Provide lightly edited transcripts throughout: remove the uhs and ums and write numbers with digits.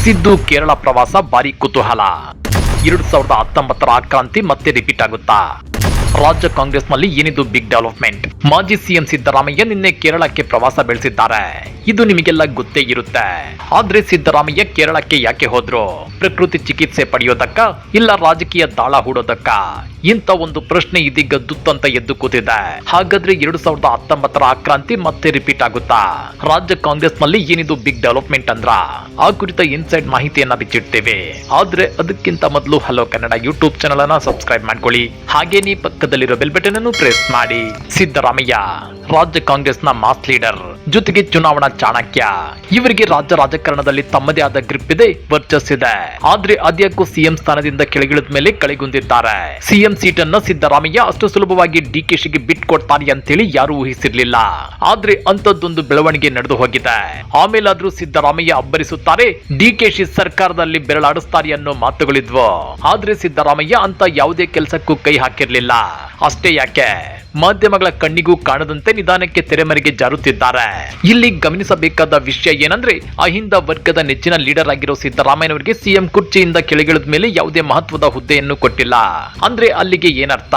ಸಿದ್ದು ಕೇರಳ ಪ್ರವಾಸ ಭಾರಿ ಕುತೂಹಲ. 2019 ಆಕ್ರಾಂತಿ ಮತ್ತೆ ರಿಪೀಟ್ ಆಗುತ್ತಾ? ರಾಜ್ಯ ಕಾಂಗ್ರೆಸ್ನಲ್ಲಿ ಏನಿದು ಬಿಗ್ ಡೆವಲಪ್ಮೆಂಟ್? ಮಾಜಿ ಸಿಎಂ ಸಿದ್ದರಾಮಯ್ಯ ನಿನ್ನೆ ಕೇರಳಕ್ಕೆ ಪ್ರವಾಸ ಬೆಳೆಸಿದ್ದಾರೆ. ಇದು ನಿಮಗೆಲ್ಲ ಗೊತ್ತೇ ಇರುತ್ತೆ. ಆದ್ರೆ ಸಿದ್ದರಾಮಯ್ಯ ಕೇರಳಕ್ಕೆ ಯಾಕೆ ಹೋದ್ರು? ಪ್ರಕೃತಿ ಚಿಕಿತ್ಸೆ ಪಡೆಯೋದಕ್ಕ, ಇಲ್ಲ ರಾಜಕೀಯ ದಾಳ ಹೂಡೋದಕ್ಕ? ಇಂಥ ಒಂದು ಪ್ರಶ್ನೆ ಇದೀಗ ದುತ್ತಂತ ಎದ್ದು ಕೂತಿದೆ. ಹಾಗಾದ್ರೆ 2019 ಆಕ್ರಾಂತಿ ಮತ್ತೆ ರಿಪೀಟ್ ಆಗುತ್ತಾ? ರಾಜ್ಯ ಕಾಂಗ್ರೆಸ್ ನಲ್ಲಿ ಏನಿದು ಬಿಗ್ ಡೆವಲಪ್ಮೆಂಟ್ ಅಂದ್ರ ಆ ಕುರಿತ ಇನ್ಸೈಡ್ ಮಾಹಿತಿಯನ್ನ ಬಿಚ್ಚಿಡ್ತೇವೆ. ಆದ್ರೆ ಅದಕ್ಕಿಂತ ಮೊದಲು ಹಲೋ ಕನ್ನಡ ಯೂಟ್ಯೂಬ್ ಚಾನಲ್ ಅನ್ನ ಸಬ್ಸ್ಕ್ರೈಬ್ ಮಾಡ್ಕೊಳ್ಳಿ. ಹಾಗೇನೇ ಪಕ್ಕದಲ್ಲಿರೋ ಬೆಲ್ ಬಟನ್ ಅನ್ನು ಪ್ರೆಸ್ ಮಾಡಿ. ಸಿದ್ದರಾಮಯ್ಯ ರಾಜ್ಯ ಕಾಂಗ್ರೆಸ್ನ ಮಾಸ್ ಲೀಡರ್, ಜೊತೆಗೆ ಚುನಾವಣಾ ಚಾಣಕ್ಯ. ಇವರಿಗೆ ರಾಜ್ಯ ರಾಜಕಾರಣದಲ್ಲಿ ತಮ್ಮದೇ ಆದ ಗ್ರಿಪ್ ಇದೆ, ವರ್ಚಸ್ಸಿದೆ. ಆದ್ರೆ ಅದ್ಯಾಕೋ ಸಿಎಂ ಸ್ಥಾನದಿಂದ ಕೆಳಗಿಳಿದ ಮೇಲೆ ಕಳೆಗುಂದಿದ್ದಾರೆ. ಸಿಎಂ ಸೀಟನ್ನ ಸಿದ್ದರಾಮಯ್ಯ ಅಷ್ಟು ಸುಲಭವಾಗಿ ಡಿಕೆಶಿಗೆ ಬಿಟ್ಕೊಡ್ತಾರೆ ಅಂತೇಳಿ ಯಾರು ಊಹಿಸಿರ್ಲಿಲ್ಲ. ಆದ್ರೆ ಅಂತದ್ದೊಂದು ಬೆಳವಣಿಗೆ ನಡೆದು ಹೋಗಿದೆ. ಆಮೇಲಾದ್ರೂ ಸಿದ್ದರಾಮಯ್ಯ ಅಬ್ಬರಿಸುತ್ತಾರೆ, ಡಿಕೆಶಿ ಸರ್ಕಾರದಲ್ಲಿ ಬೆರಳಾಡಿಸ್ತಾರೆ ಅನ್ನೋ ಮಾತುಗಳಿದ್ವು. ಆದ್ರೆ ಸಿದ್ದರಾಮಯ್ಯ ಅಂತ ಯಾವುದೇ ಕೆಲಸಕ್ಕೂ ಕೈ ಹಾಕಿರ್ಲಿಲ್ಲ. ಅಷ್ಟೇ ಯಾಕೆ, ಮಾಧ್ಯಮಗಳ ಕಣ್ಣಿಗೂ ಕಾಣದಂತೆ ನಿಧಾನಕ್ಕೆ ತೆರೆಮರೆಗೆ ಜಾರುತ್ತಿದ್ದಾರೆ. ಇಲ್ಲಿ ಗಮನಿಸಬೇಕಾದ ವಿಷಯ ಏನಂದ್ರೆ, ಅಹಿಂದ ವರ್ಗದ ನೆಚ್ಚಿನ ಲೀಡರ್ ಆಗಿರೋ ಸಿದ್ದರಾಮಯ್ಯನವರಿಗೆ ಸಿಎಂ ಕುರ್ಚಿಯಿಂದ ಕೆಳಗಿಳಿದ ಮೇಲೆ ಯಾವುದೇ ಮಹತ್ವದ ಹುದ್ದೆಯನ್ನು ಕೊಟ್ಟಿಲ್ಲ. ಅಂದ್ರೆ ಅಲ್ಲಿಗೆ ಏನರ್ಥ?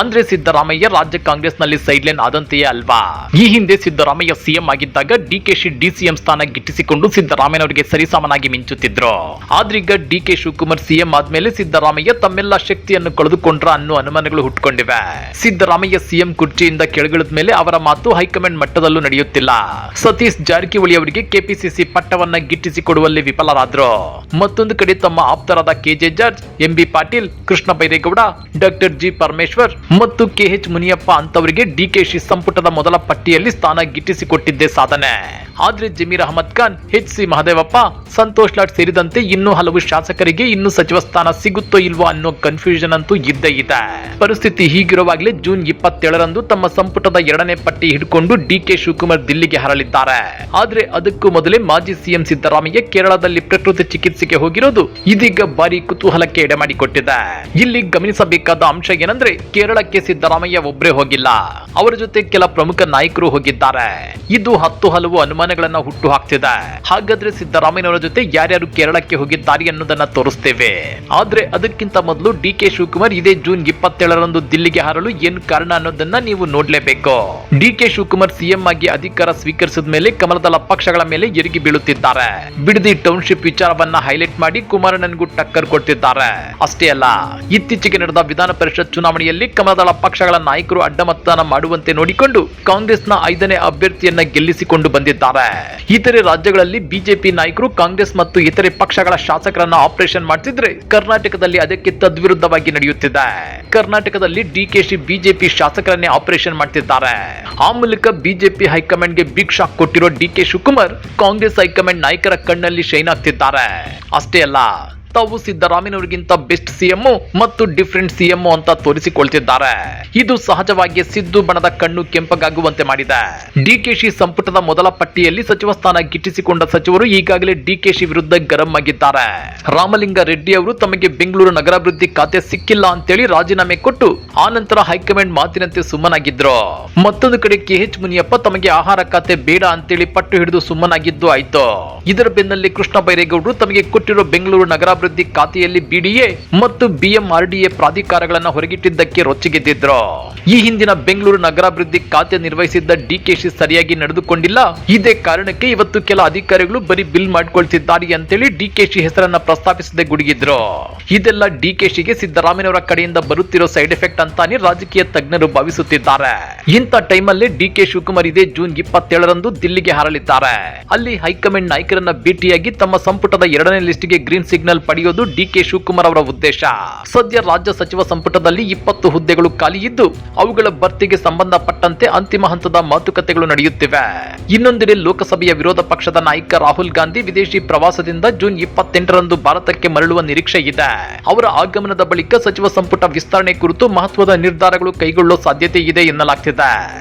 ಅಂದ್ರೆ ಸಿದ್ದರಾಮಯ್ಯ ರಾಜ್ಯ ಕಾಂಗ್ರೆಸ್ ನಲ್ಲಿ ಸೈಡ್ಲೈನ್ ಆದಂತೆಯೇ ಅಲ್ವಾ? ಈ ಹಿಂದೆ ಸಿದ್ದರಾಮಯ್ಯ ಸಿಎಂ ಆಗಿದ್ದಾಗ ಡಿಕೆಶಿ ಡಿಸಿಎಂ ಸ್ಥಾನ ಗಿಟ್ಟಿಸಿಕೊಂಡು ಸಿದ್ದರಾಮಯ್ಯನವರಿಗೆ ಸರಿಸಮನಾಗಿ ಮಿಂಚುತ್ತಿದ್ರು. ಆದ್ರೀಗ ಡಿಕೆ ಶಿವಕುಮಾರ್ ಸಿಎಂ ಆದ್ಮೇಲೆ ಸಿದ್ದರಾಮಯ್ಯ ತಮ್ಮೆಲ್ಲ ಶಕ್ತಿಯನ್ನು ಕಳೆದುಕೊಂಡ್ರ ಅನ್ನೋ ಅನುಮಾನಗಳು ಹುಟ್ಟುಕೊಂಡಿವೆ. ಸಿದ್ದರಾಮಯ್ಯ ಸಿಎಂ ಕುರ್ಚಿಯಿಂದ ಕೆಳಗಿಳಿದ ಮೇಲೆ ಅವರ ಮಾತು ಹೈಕಮಾಂಡ್ ಮಟ್ಟದಲ್ಲೂ ನಡೆಯುತ್ತಿಲ್ಲ. ಸತೀಶ್ ಜಾರಕಿಹೊಳಿ ಅವರಿಗೆ ಕೆಪಿಸಿಸಿ ಪಟ್ಟವನ್ನ ಗಿಟ್ಟಿಸಿಕೊಡುವಲ್ಲಿ ವಿಫಲರಾದ್ರು. ಮತ್ತೊಂದು ಕಡೆ ತಮ್ಮ ಆಪ್ತರಾದ KJ George, MB Patil, Krishna Byregowda, doctor G Parameshwar ಮತ್ತು ಕೆಎಚ್ ಮುನಿಯಪ್ಪ ಅಂತವರಿಗೆ ಡಿಕೆಶಿ ಸಂಪುಟದ ಮೊದಲ ಪಟ್ಟಿಯಲ್ಲಿ ಸ್ಥಾನ ಗಿಟ್ಟಿಸಿಕೊಟ್ಟಿದ್ದೇ ಸಾಧನೆ. ಆದ್ರೆ ಜಮೀರ್ ಅಹಮದ್ ಖಾನ್, ಎಚ್.ಸಿ. ಮಹದೇವಪ್ಪ, ಸಂತೋಷ್ ಲಾಡ್ ಸೇರಿದಂತೆ ಇನ್ನೂ ಹಲವು ಶಾಸಕರಿಗೆ ಇನ್ನೂ ಸಚಿವ ಸ್ಥಾನ ಸಿಗುತ್ತೋ ಇಲ್ವೋ ಅನ್ನೋ ಕನ್ಫ್ಯೂಷನ್ ಅಂತೂ ಇದ್ದೇ ಇದೆ. ಪರಿಸ್ಥಿತಿ ಹೀಗಿರುವಾಗಲೇ ಜೂನ್ 27ರಂದು ತಮ್ಮ ಸಂಪುಟದ 2ನೇ ಪಟ್ಟಿ ಹಿಡ್ಕೊಂಡು ಡಿಕೆ ಶಿವಕುಮಾರ್ ದಿಲ್ಲಿಗೆ ಹರಳಿದ್ದಾರೆ. ಆದ್ರೆ ಅದಕ್ಕೂ ಮೊದಲೇ ಮಾಜಿ ಸಿಎಂ ಸಿದ್ದರಾಮಯ್ಯ ಕೇರಳದಲ್ಲಿ ಪ್ರಕೃತಿ ಚಿಕಿತ್ಸೆಗೆ ಹೋಗಿರೋದು ಇದೀಗ ಭಾರಿ ಕುತೂಹಲಕ್ಕೆ ಎಡೆಮಾಡಿಕೊಟ್ಟಿದೆ. ಇಲ್ಲಿ ಗಮನಿಸಬೇಕಾದ ಅಂಶ ಏನಂದ್ರೆ, ಕೇರಳಕ್ಕೆ ಸಿದ್ದರಾಮಯ್ಯ ಒಬ್ಬರೇ ಹೋಗಿಲ್ಲ, ಅವರ ಜೊತೆ ಕೆಲ ಪ್ರಮುಖ ನಾಯಕರು ಹೋಗಿದ್ದಾರೆ. ಇದು ಹಲವು ಅನುಮಾನಗಳನ್ನ ಹುಟ್ಟು ಹಾಕ್ತಿದೆ. ಹಾಗಾದ್ರೆ ಸಿದ್ದರಾಮಯ್ಯನವರ ಜೊತೆ ಯಾರ್ಯಾರು ಕೇರಳಕ್ಕೆ ಹೋಗಿದ್ದಾರೆ ಅನ್ನೋದನ್ನ ತೋರಿಸ್ತೇವೆ. ಆದ್ರೆ ಅದಕ್ಕಿಂತ ಮೊದಲು ಡಿಕೆ ಶಿವಕುಮಾರ್ ಇದೇ ಜೂನ್ 27ರಂದು ದಿಲ್ಲಿಗೆ ಹಾರಲು ಏನು ಕಾರಣ ಅನ್ನೋದನ್ನ ನೀವು ನೋಡ್ಲೇಬೇಕು. ಡಿಕೆ ಶಿವಕುಮಾರ್ ಸಿಎಂ ಆಗಿ ಅಧಿಕಾರ ಸ್ವೀಕರಿಸಿದ ಮೇಲೆ ಕಮಲದಳ ಪಕ್ಷಗಳ ಮೇಲೆ ಎರಗಿ ಬೀಳುತ್ತಿದ್ದಾರೆ. ಬಿಡದಿ ಟೌನ್ಶಿಪ್ ವಿಚಾರವನ್ನ ಹೈಲೈಟ್ ಮಾಡಿ ಕುಮಾರಣ್ಣನಿಗೂ ಟಕ್ಕರ್ ಕೊಡ್ತಿದ್ದಾರೆ. ಅಷ್ಟೇ ಅಲ್ಲ, ಇತ್ತೀಚೆಗೆ ನಡೆದ ವಿಧಾನ ಪರಿಷತ್ ಚುನಾವಣೆಯಲ್ಲಿ ಕಮಲದಳ ಪಕ್ಷಗಳ ನಾಯಕರು ಅಡ್ಡಮತದಾನ ಮಾಡುವಂತೆ ನೋಡಿಕೊಂಡು ಕಾಂಗ್ರೆಸ್ನ 5ನೇ ಅಭ್ಯರ್ಥಿಯನ್ನ ಗೆಲ್ಲಿಸಿಕೊಂಡು ಬಂದಿದ್ದಾರೆ. ಇತರೆ ರಾಜ್ಯಗಳಲ್ಲಿ ಬಿಜೆಪಿ ನಾಯಕರು ಕಾಂಗ್ರೆಸ್ ಮತ್ತು ಇತರೆ ಪಕ್ಷಗಳ ಶಾಸಕರನ್ನ ಆಪರೇಷನ್ ಮಾಡ್ತಿದ್ರೆ, ಕರ್ನಾಟಕದಲ್ಲಿ ಅದಕ್ಕೆ ತದ್ವಿರುದ್ಧವಾಗಿ ನಡೆಯುತ್ತಿದೆ. ಕರ್ನಾಟಕದಲ್ಲಿ ಡಿಕೆಶಿ ಬಿಜೆಪಿ ಶಾಸಕರನ್ನೇ ಆಪರೇಷನ್ ಮಾಡ್ತಿದ್ದಾರೆ. ಆ ಮೂಲಕ ಬಿಜೆಪಿ ಹೈಕಮಾಂಡ್ಗೆ ಬಿಗ್ ಶಾಕ್ ಕೊಟ್ಟಿರೋ ಡಿಕೆ ಶಿವಕುಮಾರ್ ಕಾಂಗ್ರೆಸ್ ಹೈಕಮಾಂಡ್ ನಾಯಕರ ಕಣ್ಣಲ್ಲಿ ಶೈನ್ ಆಗ್ತಿದ್ದಾರೆ. ಅಷ್ಟೇ ಅಲ್ಲ, ತಾವು ಸಿದ್ದರಾಮಯ್ಯನವರಿಗಿಂತ ಬೆಸ್ಟ್ ಸಿಎಂ ಮತ್ತು ಡಿಫರೆಂಟ್ ಸಿಎಂ ಅಂತ ತೋರಿಸಿಕೊಳ್ತಿದ್ದಾರೆ. ಇದು ಸಹಜವಾಗಿ ಸಿದ್ದು ಬಣದ ಕಣ್ಣು ಕೆಂಪಗಾಗುವಂತೆ ಮಾಡಿದೆ. ಡಿಕೆಶಿ ಸಂಪುಟದ ಮೊದಲ ಪಟ್ಟಿಯಲ್ಲಿ ಸಚಿವ ಸ್ಥಾನ ಗಿಟ್ಟಿಸಿಕೊಂಡ ಸಚಿವರು ಈಗಾಗಲೇ ಡಿಕೆಶಿ ವಿರುದ್ಧ ಗರಂ ಆಗಿದ್ದಾರೆ. ರಾಮಲಿಂಗ ರೆಡ್ಡಿ ಅವರು ತಮಗೆ ಬೆಂಗಳೂರು ನಗರಾಭಿವೃದ್ಧಿ ಖಾತೆ ಸಿಕ್ಕಿಲ್ಲ ಅಂತೇಳಿ ರಾಜೀನಾಮೆ ಕೊಟ್ಟು ಆ ನಂತರ ಹೈಕಮಾಂಡ್ ಮಾತಿನಂತೆ ಸುಮ್ಮನಾಗಿದ್ರು. ಮತ್ತೊಂದು ಕಡೆ ಕೆಎಚ್ ಮುನಿಯಪ್ಪ ತಮಗೆ ಆಹಾರ ಖಾತೆ ಬೇಡ ಅಂತೇಳಿ ಪಟ್ಟು ಹಿಡಿದು ಸುಮ್ಮನಾಗಿದ್ದು ಆಯ್ತು. ಇದರ ಬೆನ್ನಲ್ಲೇ ಕೃಷ್ಣ ಬೈರೇಗೌಡರು ತಮಗೆ ಕೊಟ್ಟಿರೋ ಬೆಂಗಳೂರು ನಗರಾಭಿವೃದ್ಧಿ ಖಾತೆಯಲ್ಲಿ ಬಿಡಿಎ ಮತ್ತು ಬಿಎಂಆರ್ಡಿಎ ಪ್ರಾಧಿಕಾರಗಳನ್ನು ಹೊರಗಿಟ್ಟಿದ್ದಕ್ಕೆ ರೊಚ್ಚಿಗೆದ್ದಿದ್ರು. ಈ ಹಿಂದಿನ ಬೆಂಗಳೂರು ನಗರಾಭಿವೃದ್ಧಿ ಖಾತೆ ನಿರ್ವಹಿಸಿದ್ದ ಡಿಕೆಶಿ ಸರಿಯಾಗಿ ನಡೆದುಕೊಂಡಿಲ್ಲ, ಇದೇ ಕಾರಣಕ್ಕೆ ಇವತ್ತು ಕೆಲ ಅಧಿಕಾರಿಗಳು ಬರೀ ಬಿಲ್ ಮಾಡ್ಕೊಳ್ತಿದ್ದಾರೆ ಅಂತೇಳಿ ಡಿಕೆಶಿ ಹೆಸರನ್ನ ಪ್ರಸ್ತಾಪಿಸದೆ ಗುಡುಗಿದ್ರು. ಇದೆಲ್ಲ ಡಿಕೆಶಿಗೆ ಸಿದ್ದರಾಮಯ್ಯನವರ ಕಡೆಯಿಂದ ಬರುತ್ತಿರೋ ಸೈಡ್ ಎಫೆಕ್ಟ್ ಅಂತಾನೆ ರಾಜಕೀಯ ತಜ್ಞರು ಭಾವಿಸುತ್ತಿದ್ದಾರೆ. ಇಂಥ ಟೈಮಲ್ಲಿ ಡಿಕೆ ಶಿವಕುಮಾರ್ ಇದೇ ಜೂನ್ 27ರಂದು ದಿಲ್ಲಿಗೆ ಹಾರಲಿದ್ದಾರೆ. ಅಲ್ಲಿ ಹೈಕಮಾಂಡ್ ನಾಯಕರನ್ನ ಭೇಟಿಯಾಗಿ ತಮ್ಮ ಸಂಪುಟದ 2ನೇ ಲಿಸ್ಟ್ಗೆ ಗ್ರೀನ್ ಸಿಗ್ನಲ್ ಪಡೆಯೋದು ಡಿಕೆ ಶಿವಕುಮಾರ್ ಅವರ ಉದ್ದೇಶ. ಸದ್ಯ ರಾಜ್ಯ ಸಚಿವ ಸಂಪುಟದಲ್ಲಿ 20 ಹುದ್ದೆಗಳು ಖಾಲಿ ಇದ್ದು ಅವುಗಳ ಭರ್ತಿಗೆ ಸಂಬಂಧಪಟ್ಟಂತೆ ಅಂತಿಮ ಹಂತದ ಮಾತುಕತೆಗಳು ನಡೆಯುತ್ತಿವೆ. ಇನ್ನೊಂದೆಡೆ ಲೋಕಸಭೆಯ ವಿರೋಧ ಪಕ್ಷದ ನಾಯಕ ರಾಹುಲ್ ಗಾಂಧಿ ವಿದೇಶಿ ಪ್ರವಾಸದಿಂದ ಜೂನ್ 28ರಂದು ಭಾರತಕ್ಕೆ ಮರಳುವ ನಿರೀಕ್ಷೆ ಇದೆ. ಅವರ ಆಗಮನದ ಬಳಿಕ ಸಚಿವ ಸಂಪುಟ ವಿಸ್ತರಣೆ ಕುರಿತು ಮಹತ್ವದ ನಿರ್ಧಾರಗಳು ಕೈಗೊಳ್ಳುವ ಸಾಧ್ಯತೆ ಇದೆ ಎನ್ನಲಾಗ್ತಿದೆ.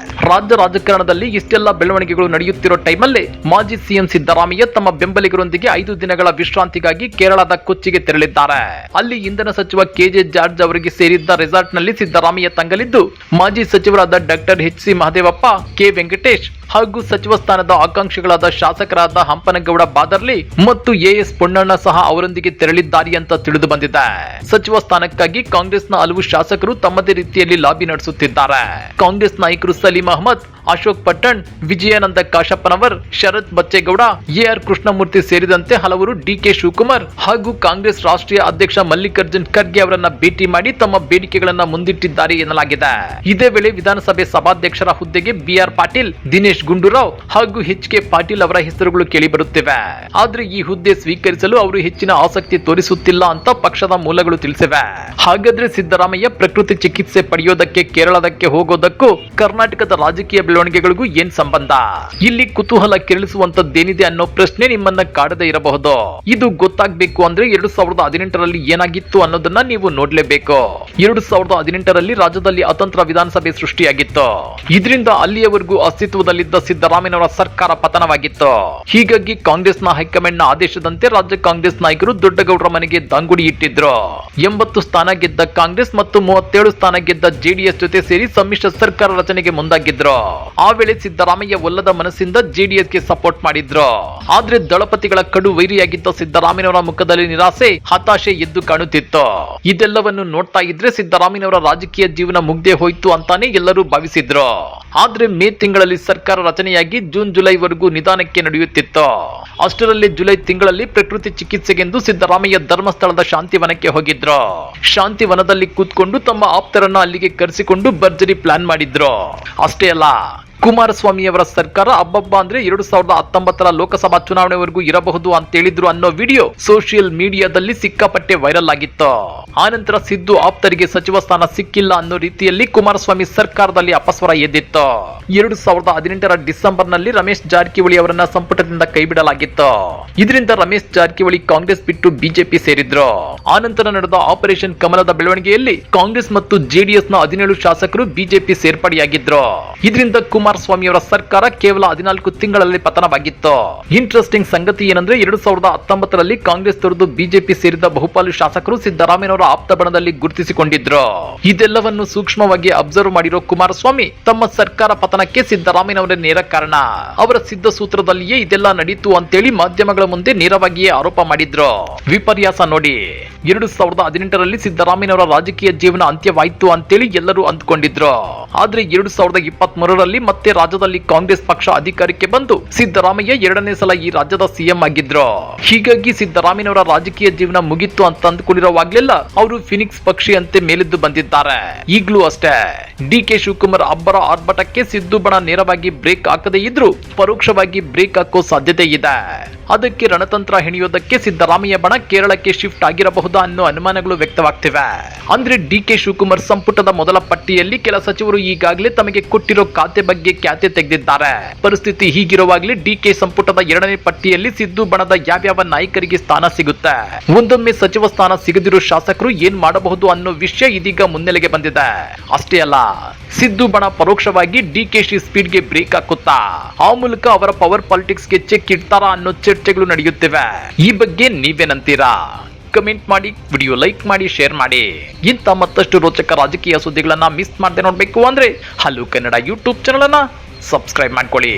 ರಾಜ್ಯ ರಾಜಕಾರಣದಲ್ಲಿ ಇಷ್ಟೆಲ್ಲ ಬೆಳವಣಿಗೆಗಳು ನಡೆಯುತ್ತಿರೋ ಟೈಮಲ್ಲಿ ಮಾಜಿ ಸಿಎಂ ಸಿದ್ದರಾಮಯ್ಯ ತಮ್ಮ ಬೆಂಬಲಿಗರೊಂದಿಗೆ 5 ದಿನಗಳ ವಿಶ್ರಾಂತಿಗಾಗಿ ಕೇರಳದ ಕೊಚ್ಚಿ ಕೊಚ್ಚಿಗೆ ತೆರಳಿದ್ದಾರೆ. ಅಲ್ಲಿ ಇಂಧನ ಸಚಿವ ಕೆಜೆ ಜಾರ್ಜ್ ಅವರಿಗೆ ಸೇರಿದ್ದ ರೆಸಾರ್ಟ್ ನಲ್ಲಿ ಸಿದ್ದರಾಮಯ್ಯ ತಂಗಲಿದ್ದು ಮಾಜಿ ಸಚಿವರಾದ ಡಾಕ್ಟರ್ ಎಚ್.ಸಿ. ಮಹದೇವಪ್ಪ, ಕೆ. ವೆಂಕಟೇಶ್ ಹಾಗೂ ಸಚಿವ ಸ್ಥಾನದ ಆಕಾಂಕ್ಷಿಗಳಾದ ಶಾಸಕರಾದ ಹಂಪನಗೌಡ ಬಾದರ್ಲಿ ಮತ್ತು ಎಎಸ್ ಪೊನ್ನಣ್ಣ ಸಹ ಅವರೊಂದಿಗೆ ತೆರಳಿದ್ದಾರೆ ಅಂತ ತಿಳಿದು ಬಂದಿದೆ. ಸಚಿವ ಸ್ಥಾನಕ್ಕಾಗಿ ಕಾಂಗ್ರೆಸ್ನ ಹಲವು ಶಾಸಕರು ತಮ್ಮದೇ ರೀತಿಯಲ್ಲಿ ಲಾಬಿ ನಡೆಸುತ್ತಿದ್ದಾರೆ. ಕಾಂಗ್ರೆಸ್ ನಾಯಕರು ಸಲೀಂ ಅಹಮದ್, ಅಶೋಕ್ ಪಟ್ಟಣ್, ವಿಜಯಾನಂದ ಕಾಶಪ್ಪನವರ್, ಶರತ್ ಬಚ್ಚೇಗೌಡ, ಎಆರ್ ಕೃಷ್ಣಮೂರ್ತಿ ಸೇರಿದಂತೆ ಹಲವರು ಡಿಕೆ ಶಿವಕುಮಾರ್ ಹಾಗೂ ಕಾಂಗ್ರೆಸ್ ರಾಷ್ಟ್ರೀಯ ಅಧ್ಯಕ್ಷ ಮಲ್ಲಿಕಾರ್ಜುನ್ ಖರ್ಗೆ ಅವರನ್ನ ಭೇಟಿ ಮಾಡಿ ತಮ್ಮ ಬೇಡಿಕೆಗಳನ್ನ ಮುಂದಿಟ್ಟಿದ್ದಾರೆ ಎನ್ನಲಾಗಿದೆ. ಇದೇ ವೇಳೆ ವಿಧಾನಸಭೆ ಸಭಾಧ್ಯಕ್ಷರ ಹುದ್ದೆಗೆ ಬಿಆರ್ ಪಾಟೀಲ್, ದಿನೇಶ್ ಗುಂಡೂರಾವ್ ಹಾಗೂ ಎಚ್.ಕೆ. ಪಾಟೀಲ್ ಅವರ ಹೆಸರುಗಳು ಕೇಳಿಬರುತ್ತಿವೆ. ಆದ್ರೆ ಈ ಹುದ್ದೆ ಸ್ವೀಕರಿಸಲು ಅವರು ಹೆಚ್ಚಿನ ಆಸಕ್ತಿ ತೋರಿಸುತ್ತಿಲ್ಲ ಅಂತ ಪಕ್ಷದ ಮೂಲಗಳು ತಿಳಿಸಿವೆ. ಹಾಗಾದ್ರೆ ಸಿದ್ದರಾಮಯ್ಯ ಪ್ರಕೃತಿ ಚಿಕಿತ್ಸೆ ಪಡೆಯೋದಕ್ಕೆ ಕೇರಳದಕ್ಕೆ ಹೋಗೋದಕ್ಕೂ ಕರ್ನಾಟಕದ ರಾಜಕೀಯ ಬೆಳವಣಿಗೆಗಳಿಗೂ ಏನ್ ಸಂಬಂಧ? ಇಲ್ಲಿ ಕುತೂಹಲ ಕೆರಳಿಸುವಂತದ್ದೇನಿದೆ ಅನ್ನೋ ಪ್ರಶ್ನೆ ನಿಮ್ಮನ್ನ ಕಾಡದೇ ಇರಬಹುದು. ಇದು ಗೊತ್ತಾಗಬೇಕು ಅಂದ್ರೆ 2018ರಲ್ಲಿ ಏನಾಗಿತ್ತು ಅನ್ನೋದನ್ನ ನೀವು ನೋಡ್ಲೇಬೇಕು. 2018ರಲ್ಲಿ ರಾಜ್ಯದಲ್ಲಿ ಅತಂತ್ರ ವಿಧಾನಸಭೆ ಸೃಷ್ಟಿಯಾಗಿತ್ತು. ಇದರಿಂದ ಅಲ್ಲಿಯವರೆಗೂ ಅಸ್ತಿತ್ವದಲ್ಲಿದ್ದ ಸಿದ್ದರಾಮಯ್ಯನವರ ಸರ್ಕಾರ ಪತನವಾಗಿತ್ತು. ಹೀಗಾಗಿ ಕಾಂಗ್ರೆಸ್ನ ಹೈಕಮಾಂಡ್ ನ ಆದೇಶದಂತೆ ರಾಜ್ಯ ಕಾಂಗ್ರೆಸ್ ನಾಯಕರು ದೊಡ್ಡಗೌಡರ ಮನೆಗೆ ದಾಂಗುಡಿ ಇಟ್ಟಿದ್ರು. 80 ಸ್ಥಾನ ಗೆದ್ದ ಕಾಂಗ್ರೆಸ್ ಮತ್ತು 37 ಸ್ಥಾನ ಗೆದ್ದ ಜೆಡಿಎಸ್ ಜೊತೆ ಸೇರಿ ಸಮ್ಮಿಶ್ರ ಸರ್ಕಾರ ರಚನೆಗೆ ಮುಂದಾಗಿದ್ರು. ಆ ವೇಳೆ ಸಿದ್ದರಾಮಯ್ಯ ಒಲ್ಲದ ಮನಸ್ಸಿಂದ ಜೆಡಿಎಸ್ಗೆ ಸಪೋರ್ಟ್ ಮಾಡಿದ್ರು. ಆದ್ರೆ ದಳಪತಿಗಳ ಕಡು ವೈರಿಯಾಗಿದ್ದ ಸಿದ್ದರಾಮಯ್ಯನವರ ಮುಖದಲ್ಲಿ ನಿರಾಸೆ, ಹತಾಶೆ ಎದ್ದು ಕಾಣುತ್ತಿತ್ತು. ಇದೆಲ್ಲವನ್ನು ನೋಡ್ತಾ ಇದ್ರೆ ಸಿದ್ದರಾಮಯ್ಯನವರ ರಾಜಕೀಯ ಜೀವನ ಮುಗ್ದೇ ಹೋಯ್ತು ಅಂತಾನೆ ಎಲ್ಲರೂ ಭಾವಿಸಿದ್ರು. ಆದ್ರೆ ಮೇ ತಿಂಗಳಲ್ಲಿ ಸರ್ಕಾರ ರಚನೆಯಾಗಿ ಜೂನ್ ಜುಲೈವರೆಗೂ ನಿಧಾನಕ್ಕೆ ನಡೆಯುತ್ತಿತ್ತು. ಅಷ್ಟರಲ್ಲಿ ಜುಲೈ ತಿಂಗಳಲ್ಲಿ ಪ್ರಕೃತಿ ಚಿಕಿತ್ಸೆಗೆಂದು ಸಿದ್ದರಾಮಯ್ಯ ಧರ್ಮಸ್ಥಳದ ಶಾಂತಿವನಕ್ಕೆ ಹೋಗಿದ್ರು. ಶಾಂತಿವನದಲ್ಲಿ ಕೂತ್ಕೊಂಡು ತಮ್ಮ ಆಪ್ತರನ್ನ ಅಲ್ಲಿಗೆ ಕರೆಸಿಕೊಂಡು ಭರ್ಜರಿ ಪ್ಲಾನ್ ಮಾಡಿದ್ರು. ಅಷ್ಟೇ ಅಲ್ಲ, ಕುಮಾರಸ್ವಾಮಿ ಅವರ ಸರ್ಕಾರ ಅಬ್ಬಬ್ಬ ಅಂದ್ರೆ 2019ರ ಲೋಕಸಭಾ ಚುನಾವಣೆವರೆಗೂ ಇರಬಹುದು ಅಂತ ಹೇಳಿದ್ರು ಅನ್ನೋ ವಿಡಿಯೋ ಸೋಷಿಯಲ್ ಮೀಡಿಯಾದಲ್ಲಿ ಸಿಕ್ಕಾಪಟ್ಟೆ ವೈರಲ್ ಆಗಿತ್ತು. ಆನಂತರ ಸಿದ್ದು ಆಪ್ತರಿಗೆ ಸಚಿವ ಸ್ಥಾನ ಸಿಕ್ಕಿಲ್ಲ ಅನ್ನೋ ರೀತಿಯಲ್ಲಿ ಕುಮಾರಸ್ವಾಮಿ ಸರ್ಕಾರದಲ್ಲಿ ಅಪಸ್ವರ ಎದ್ದಿತ್ತು. 2018ರ ಡಿಸೆಂಬರ್ನಲ್ಲಿ ರಮೇಶ್ ಜಾರಕಿಹೊಳಿ ಅವರನ್ನ ಸಂಪುಟದಿಂದ ಕೈಬಿಡಲಾಗಿತ್ತು. ಇದರಿಂದ ರಮೇಶ್ ಜಾರಕಿಹೊಳಿ ಕಾಂಗ್ರೆಸ್ ಬಿಟ್ಟು ಬಿಜೆಪಿ ಸೇರಿದ್ರು. ಆನಂತರ ನಡೆದ ಆಪರೇಷನ್ ಕಮಲದ ಬೆಳವಣಿಗೆಯಲ್ಲಿ ಕಾಂಗ್ರೆಸ್ ಮತ್ತು ಜೆಡಿಎಸ್ನ 17 ಶಾಸಕರು ಬಿಜೆಪಿ ಸೇರ್ಪಡೆಯಾಗಿದ್ರು. ಇದರಿಂದ ಕುಮಾರಸ್ವಾಮಿ ಅವರ ಸರ್ಕಾರ ಕೇವಲ 14 ತಿಂಗಳಲ್ಲಿ ಪತನವಾಗಿತ್ತು. ಇಂಟ್ರೆಸ್ಟಿಂಗ್ ಸಂಗತಿ ಏನಂದ್ರೆ 2019ರಲ್ಲಿ ಕಾಂಗ್ರೆಸ್ ತೊರೆದು ಬಿಜೆಪಿ ಸೇರಿದ ಬಹುಪಾಲು ಶಾಸಕರು ಸಿದ್ದರಾಮಯ್ಯನವರ ಆಪ್ತ ಬಣದಲ್ಲಿ ಗುರುತಿಸಿಕೊಂಡಿದ್ರು. ಇದೆಲ್ಲವನ್ನು ಸೂಕ್ಷ್ಮವಾಗಿ ಅಬ್ಸರ್ವ್ ಮಾಡಿರೋ ಕುಮಾರಸ್ವಾಮಿ ತಮ್ಮ ಸರ್ಕಾರ ಪತನಕ್ಕೆ ಸಿದ್ದರಾಮಯ್ಯನವರೇ ನೇರ ಕಾರಣ, ಅವರ ಸಿದ್ಧ ಸೂತ್ರದಲ್ಲಿಯೇ ಇದೆಲ್ಲ ನಡೀತು ಅಂತೇಳಿ ಮಾಧ್ಯಮಗಳ ಮುಂದೆ ನೇರವಾಗಿಯೇ ಆರೋಪ ಮಾಡಿದ್ರು. ವಿಪರ್ಯಾಸ ನೋಡಿ, 2018ರಲ್ಲಿ ಸಿದ್ದರಾಮಯ್ಯನವರ ರಾಜಕೀಯ ಜೀವನ ಅಂತ್ಯವಾಯಿತು ಅಂತೇಳಿ ಎಲ್ಲರೂ ಅಂದ್ಕೊಂಡಿದ್ರು. ಆದ್ರೆ 2023ರಲ್ಲಿ ಮತ್ತೆ ರಾಜ್ಯದಲ್ಲಿ ಕಾಂಗ್ರೆಸ್ ಪಕ್ಷ ಅಧಿಕಾರಕ್ಕೆ ಬಂದು ಸಿದ್ದರಾಮಯ್ಯ 2ನೇ ಸಲ ಈ ರಾಜ್ಯದ ಸಿಎಂ ಆಗಿದ್ರು. ಹೀಗಾಗಿ ಸಿದ್ದರಾಮಯ್ಯನವರ ರಾಜಕೀಯ ಜೀವನ ಮುಗಿತ್ತು ಅಂತ ಅಂದ್ಕೊಂಡಿರೋವಾಗ್ಲೆಲ್ಲ ಅವರು ಫಿನಿಕ್ಸ್ ಪಕ್ಷಿ ಅಂತೆ ಮೇಲೆದ್ದು ಬಂದಿದ್ದಾರೆ. ಈಗಲೂ ಅಷ್ಟೇ, ಡಿಕೆ ಶಿವಕುಮಾರ್ ಅಬ್ಬರ ಆರ್ಭಟಕ್ಕೆ ಸಿದ್ದು ಬಣ ನೇರವಾಗಿ ಬ್ರೇಕ್ ಹಾಕದೇ ಇದ್ರು ಪರೋಕ್ಷವಾಗಿ ಬ್ರೇಕ್ ಹಾಕೋ ಸಾಧ್ಯತೆ ಇದೆ. ಅದಕ್ಕೆ ರಣತಂತ್ರ ಹೆಣೆಯೋದಕ್ಕೆ ಸಿದ್ದರಾಮಯ್ಯ ಬಣ ಕೇರಳಕ್ಕೆ ಶಿಫ್ಟ್ ಆಗಿರಬಹುದಾ ಅನ್ನೋ ಅನುಮಾನಗಳು ವ್ಯಕ್ತವಾಗ್ತಿವೆ. ಅಂದ್ರೆ ಡಿಕೆ ಶಿವಕುಮಾರ್ ಸಂಪುಟದ ಮೊದಲ ಪಟ್ಟಿಯಲ್ಲಿ ಕೆಲ ಸಚಿವರು ಈಗಾಗಲೇ ತಮಗೆ ಕೊಟ್ಟಿರೋ ಖಾತೆ ಬಗ್ಗೆ ಖ್ಯಾತೆ ತೆಗೆದಿದ್ದಾರೆ. ಪರಿಸ್ಥಿತಿ ಹೀಗಿರುವಾಗಲೇ ಡಿಕೆ ಸಂಪುಟದ 2ನೇ ಪಟ್ಟಿಯಲ್ಲಿ ಸಿದ್ದು ಬಣದ ಯಾವ್ಯಾವ ನಾಯಕರಿಗೆ ಸ್ಥಾನ ಸಿಗುತ್ತೆ, ಒಂದೊಮ್ಮೆ ಸಚಿವ ಸ್ಥಾನ ಸಿಗದಿರೋ ಶಾಸಕರು ಏನ್ ಮಾಡಬಹುದು ಅನ್ನೋ ವಿಷಯ ಇದೀಗ ಮುನ್ನೆಲೆಗೆ ಬಂದಿದೆ. ಅಷ್ಟೇ ಅಲ್ಲ, ಸಿದ್ದು ಬಣ ಪರೋಕ್ಷವಾಗಿ ಡಿಕೆಶಿ ಸ್ಪೀಡ್ಗೆ ಬ್ರೇಕ್ ಹಾಕುತ್ತಾ ಆ ಮೂಲಕ ಅವರ ಪವರ್ ಪಾಲಿಟಿಕ್ಸ್ಗೆ ಚೆಕ್ ಇಡ್ತಾರಾ ಅನ್ನೋ ಚರ್ಚೆಗಳು ನಡೆಯುತ್ತಿವೆ. ಈ ಬಗ್ಗೆ ನೀವೇನಂತೀರಾ? ಕಮೆಂಟ್ ಮಾಡಿ, ವಿಡಿಯೋ ಲೈಕ್ ಮಾಡಿ, ಶೇರ್ ಮಾಡಿ. ಇಂಥ ಮತ್ತಷ್ಟು ರೋಚಕ ರಾಜಕೀಯ ಸುದ್ದಿಗಳನ್ನ ಮಿಸ್ ಮಾಡದೆ ನೋಡ್ಬೇಕು ಅಂದ್ರೆ ಹಲೋ ಕನ್ನಡ ಯೂಟ್ಯೂಬ್ ಚಾನಲ್ ಅನ್ನ ಸಬ್ಸ್ಕ್ರೈಬ್ ಮಾಡ್ಕೊಳ್ಳಿ.